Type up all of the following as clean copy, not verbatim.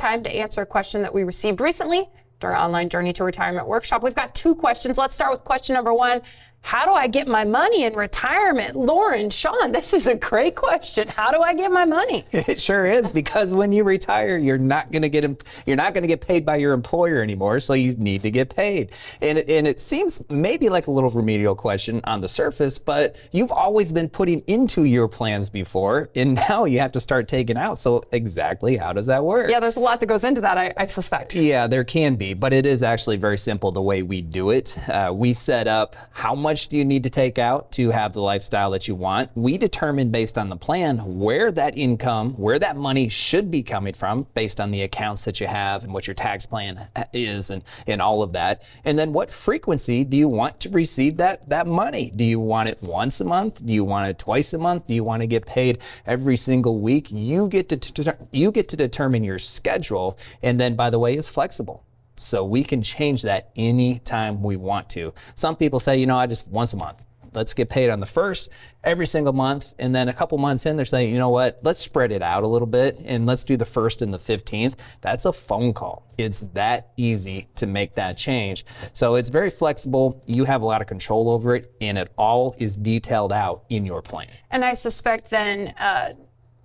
time to answer a question that we received recently during our online Journey to Retirement workshop. We've got 2 questions. Let's start with question number 1. How do I get my money in retirement? Loren, Chawn, this is a great question. How do I get my money? It sure is, because when you retire, you're not going to get paid by your employer anymore, so you need to get paid. And it seems maybe like a little remedial question on the surface, but you've always been putting into your plans before, and now you have to start taking out. So exactly how does that work? Yeah, there's a lot that goes into that, I suspect. Yeah, there can be, but it is actually very simple the way we do it. We set up how much do you need to take out to have the lifestyle that you want. We determine based on the plan where that income, where that money should be coming from based on the accounts that you have and what your tax plan is and all of that. And then what frequency do you want to receive that money? Do you want it once a month? Do you want it twice a month? Do you want to get paid every single week? You get to determine your schedule, and then, by the way, it's flexible. So we can change that anytime we want to. Some people say, I just once a month. Let's get paid on the 1st every single month. And then a couple months in, they're saying, you know what, let's spread it out a little bit and let's do the 1st and the 15th. That's a phone call. It's that easy to make that change. So it's very flexible. You have a lot of control over it, and it all is detailed out in your plan. And I suspect then,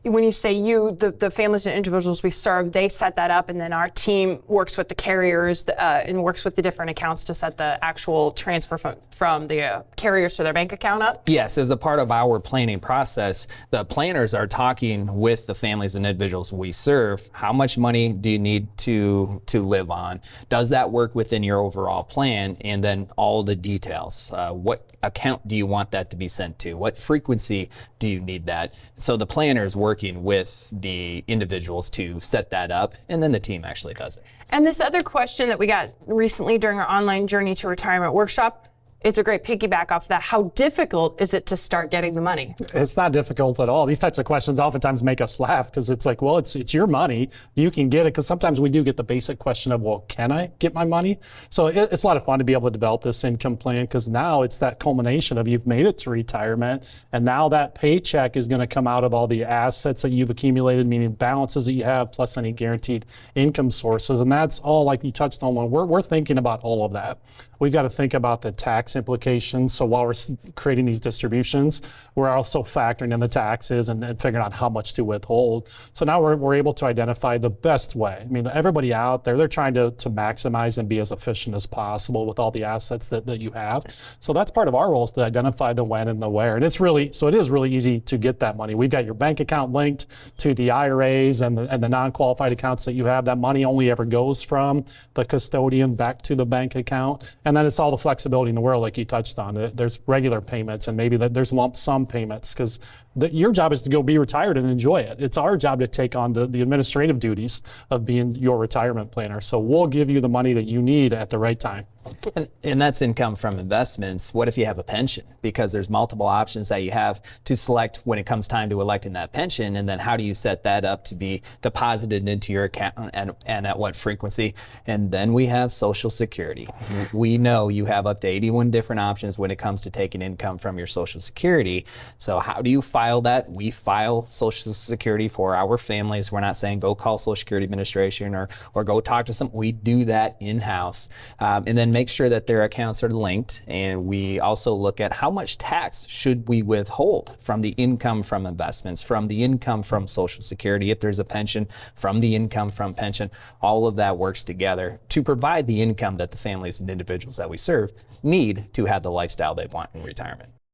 when you say you, the families and individuals we serve, they set that up, and then our team works with the carriers and works with the different accounts to set the actual transfer from the carriers to their bank account up? Yes, as a part of our planning process, the planners are talking with the families and individuals we serve. How much money do you need to live on? Does that work within your overall plan? And then all the details. What account do you want that to be sent to? What frequency do you need that? So the planner is working with the individuals to set that up, and then the team actually does it. And this other question that we got recently during our online Journey to Retirement workshop, it's a great piggyback off that. How difficult is it to start getting the money? It's not difficult at all. These types of questions oftentimes make us laugh, because it's like, well, it's your money. You can get it. Because sometimes we do get the basic question of, well, can I get my money? So it's a lot of fun to be able to develop this income plan, because now it's that culmination of you've made it to retirement, and now that paycheck is going to come out of all the assets that you've accumulated, meaning balances that you have, plus any guaranteed income sources. And that's all, like you touched on, we're thinking about all of that. We've got to think about the tax implications. So while we're creating these distributions, we're also factoring in the taxes and figuring out how much to withhold. So now we're able to identify the best way. I mean, everybody out there, they're trying to maximize and be as efficient as possible with all the assets that you have. So that's part of our role, is to identify the when and the where. And it is really easy to get that money. We've got your bank account linked to the IRAs and the non-qualified accounts that you have. That money only ever goes from the custodian back to the bank account. And then it's all the flexibility in the world, like you touched on. There's regular payments, and maybe there's lump sum payments, because your job is to go be retired and enjoy it. It's our job to take on the administrative duties of being your retirement planner. So we'll give you the money that you need at the right time. And that's income from investments. What if you have a pension? Because there's multiple options that you have to select when it comes time to electing that pension. And then how do you set that up to be deposited into your account, and at what frequency? And then we have Social Security. We know you have up to 81 different options when it comes to taking income from your Social Security. So how do you file that? We file Social Security for our families. We're not saying go call Social Security Administration or go talk to some. We do that in-house. And then make sure that their accounts are linked. And we also look at how much tax should we withhold from the income from investments, from the income from Social Security, if there's a pension, from the income from pension. All of that works together to provide the income that the families and individuals that we serve need to have the lifestyle they want in retirement.